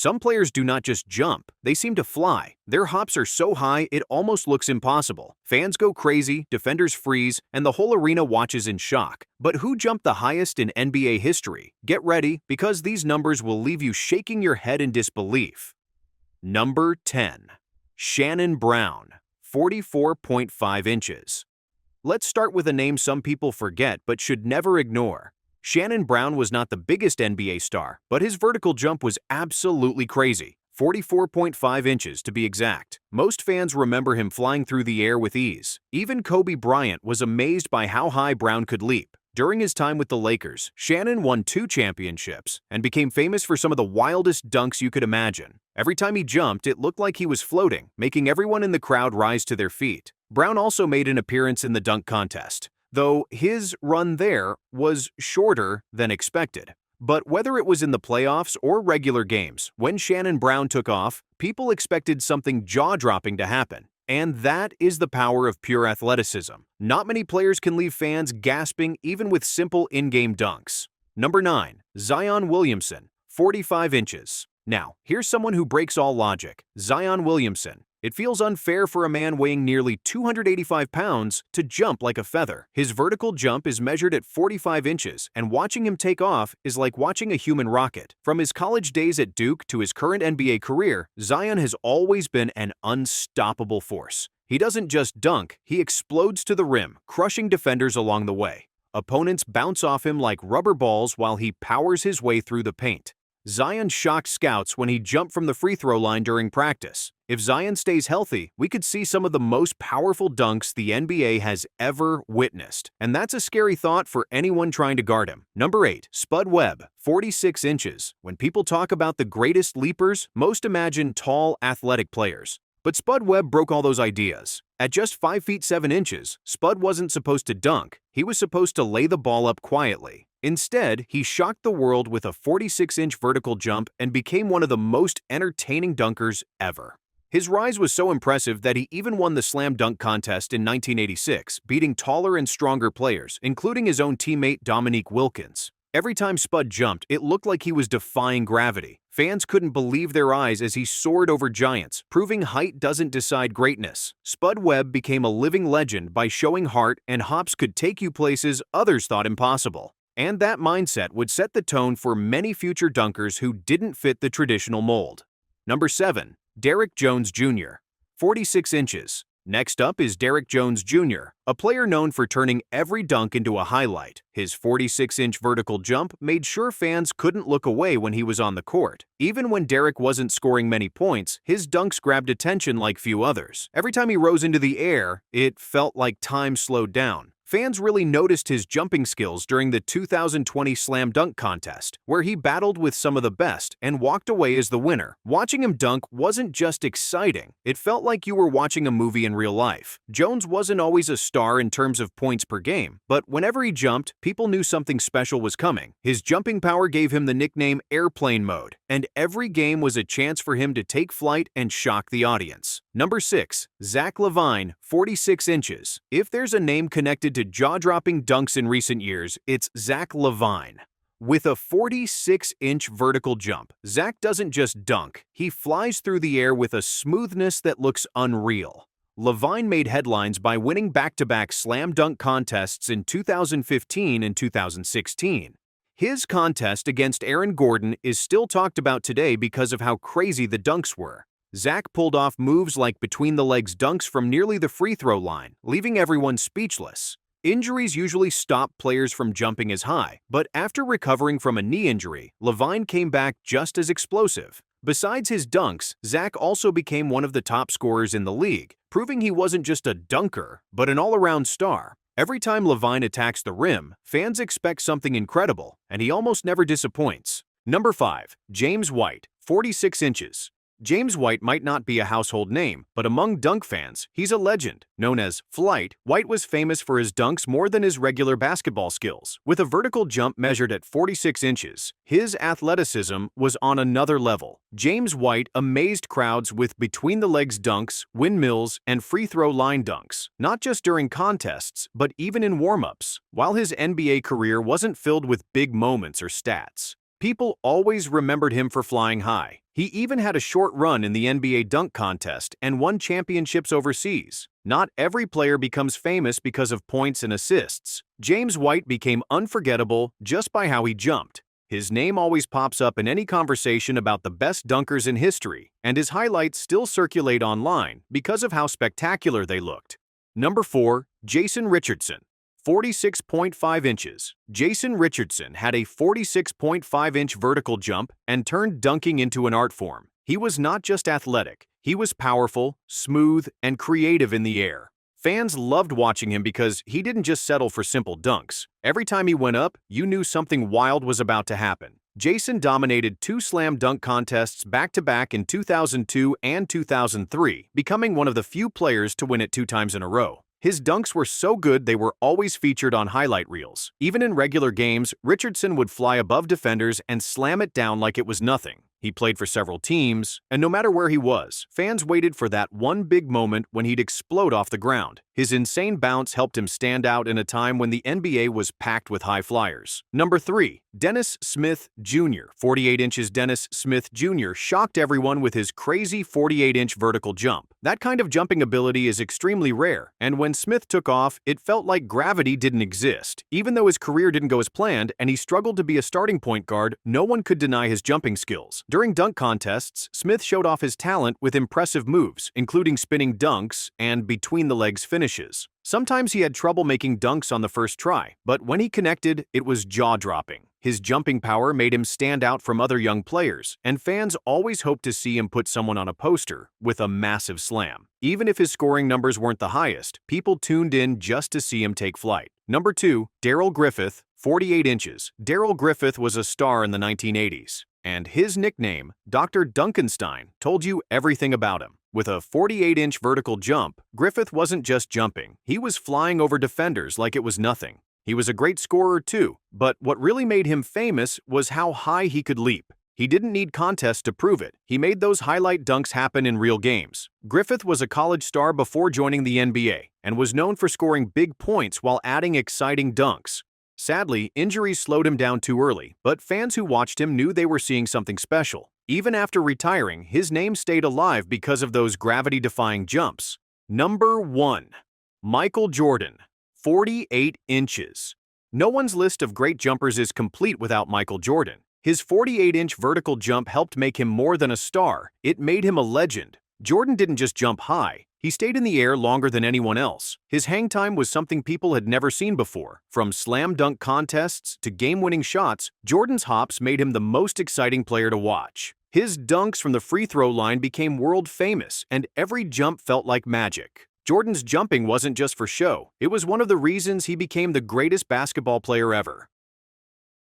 Some players do not just jump, they seem to fly. Their hops are so high it almost looks impossible. Fans go crazy, defenders freeze, and the whole arena watches in shock. But who jumped the highest in NBA history? Get ready, because these numbers will leave you shaking your head in disbelief. Number 10. Shannon Brown, 44.5 inches. Let's start with a name some people forget but should never ignore. Shannon Brown was not the biggest NBA star, but his vertical jump was absolutely crazy. 44.5 inches to be exact. Most fans remember him flying through the air with ease. Even Kobe Bryant was amazed by how high Brown could leap. During his time with the Lakers, Shannon won 2 championships and became famous for some of the wildest dunks you could imagine. Every time he jumped, it looked like he was floating, making everyone in the crowd rise to their feet. Brown also made an appearance in the dunk contest, though his run there was shorter than expected. But whether it was in the playoffs or regular games, when Shannon Brown took off, people expected something jaw-dropping to happen. And that is the power of pure athleticism. Not many players can leave fans gasping even with simple in-game dunks. Number 9. Zion Williamson, 45 inches. Now, here's someone who breaks all logic. Zion Williamson. It feels unfair for a man weighing nearly 285 pounds to jump like a feather. His vertical jump is measured at 45 inches, and watching him take off is like watching a human rocket. From his college days at Duke to his current NBA career, Zion has always been an unstoppable force. He doesn't just dunk, he explodes to the rim, crushing defenders along the way. Opponents bounce off him like rubber balls while he powers his way through the paint. Zion shocked scouts when he jumped from the free throw line during practice. If Zion stays healthy, we could see some of the most powerful dunks the NBA has ever witnessed. And that's a scary thought for anyone trying to guard him. Number 8. Spud Webb, 46 inches. When people talk about the greatest leapers, most imagine tall, athletic players. But Spud Webb broke all those ideas. At just 5 feet 7 inches, Spud wasn't supposed to dunk. He was supposed to lay the ball up quietly. Instead, he shocked the world with a 46-inch vertical jump and became one of the most entertaining dunkers ever. His rise was so impressive that he even won the slam dunk contest in 1986, beating taller and stronger players, including his own teammate Dominique Wilkins. Every time Spud jumped, it looked like he was defying gravity. Fans couldn't believe their eyes as he soared over giants, proving height doesn't decide greatness. Spud Webb became a living legend by showing heart and hops could take you places others thought impossible. And that mindset would set the tone for many future dunkers who didn't fit the traditional mold. Number 7. Derrick Jones Jr., 46 inches. Next up is Derrick Jones Jr., a player known for turning every dunk into a highlight. His 46-inch vertical jump made sure fans couldn't look away when he was on the court. Even when Derrick wasn't scoring many points, his dunks grabbed attention like few others. Every time he rose into the air, it felt like time slowed down. Fans really noticed his jumping skills during the 2020 Slam Dunk Contest, where he battled with some of the best and walked away as the winner. Watching him dunk wasn't just exciting, it felt like you were watching a movie in real life. Jones wasn't always a star in terms of points per game, but whenever he jumped, people knew something special was coming. His jumping power gave him the nickname Airplane Mode, and every game was a chance for him to take flight and shock the audience. Number 6. Zach LaVine, 46 inches. If there's a name connected to jaw-dropping dunks in recent years, it's Zach LaVine. With a 46-inch vertical jump, Zach doesn't just dunk, he flies through the air with a smoothness that looks unreal. LaVine made headlines by winning back-to-back slam dunk contests in 2015 and 2016. His contest against Aaron Gordon is still talked about today because of how crazy the dunks were. Zach pulled off moves like between-the-legs dunks from nearly the free throw line, leaving everyone speechless. Injuries usually stop players from jumping as high, but after recovering from a knee injury, LaVine came back just as explosive. Besides his dunks, Zach also became one of the top scorers in the league, proving he wasn't just a dunker, but an all-around star. Every time LaVine attacks the rim, fans expect something incredible, and he almost never disappoints. Number 5. James White, 46 inches. James White might not be a household name, but among dunk fans, he's a legend. Known as Flight, White was famous for his dunks more than his regular basketball skills. With a vertical jump measured at 46 inches, his athleticism was on another level. James White amazed crowds with between-the-legs dunks, windmills, and free throw line dunks, not just during contests, but even in warm-ups. While his NBA career wasn't filled with big moments or stats, People always remembered him for flying high. He even had a short run in the NBA dunk contest and won championships overseas. Not every player becomes famous because of points and assists. James White became unforgettable just by how he jumped. His name always pops up in any conversation about the best dunkers in history, and his highlights still circulate online because of how spectacular they looked. Number 4. Jason Richardson. 46.5 inches. Jason Richardson had a 46.5-inch vertical jump and turned dunking into an art form. He was not just athletic, he was powerful, smooth, and creative in the air. Fans loved watching him because he didn't just settle for simple dunks. Every time he went up, you knew something wild was about to happen. Jason dominated 2 slam dunk contests back-to-back in 2002 and 2003, becoming one of the few players to win it 2 times in a row. His dunks were so good they were always featured on highlight reels. Even in regular games, Richardson would fly above defenders and slam it down like it was nothing. He played for several teams, and no matter where he was, fans waited for that one big moment when he'd explode off the ground. His insane bounce helped him stand out in a time when the NBA was packed with high flyers. Number 3. Dennis Smith Jr. 48 inches. Dennis Smith Jr. shocked everyone with his crazy 48-inch vertical jump. That kind of jumping ability is extremely rare, and when Smith took off, it felt like gravity didn't exist. Even though his career didn't go as planned and he struggled to be a starting point guard, no one could deny his jumping skills. During dunk contests, Smith showed off his talent with impressive moves, including spinning dunks and between-the-legs finishes. Sometimes he had trouble making dunks on the first try, but when he connected, it was jaw-dropping. His jumping power made him stand out from other young players, and fans always hoped to see him put someone on a poster with a massive slam. Even if his scoring numbers weren't the highest, people tuned in just to see him take flight. Number 2. Darrell Griffith, 48 inches. Darrell Griffith was a star in the 1980s, and his nickname, Dr. Dunkenstein, told you everything about him. With a 48-inch vertical jump, Griffith wasn't just jumping, he was flying over defenders like it was nothing. He was a great scorer too, but what really made him famous was how high he could leap. He didn't need contests to prove it. He made those highlight dunks happen in real games. Griffith was a college star before joining the NBA and was known for scoring big points while adding exciting dunks. Sadly, injuries slowed him down too early, but fans who watched him knew they were seeing something special. Even after retiring, his name stayed alive because of those gravity-defying jumps. Number 1. Michael Jordan, 48 inches. No one's list of great jumpers is complete without Michael Jordan. His 48-inch vertical jump helped make him more than a star. It made him a legend. Jordan didn't just jump high. He stayed in the air longer than anyone else. His hang time was something people had never seen before. From slam dunk contests to game-winning shots, Jordan's hops made him the most exciting player to watch. His dunks from the free throw line became world famous, and every jump felt like magic. Jordan's jumping wasn't just for show. It was one of the reasons he became the greatest basketball player ever.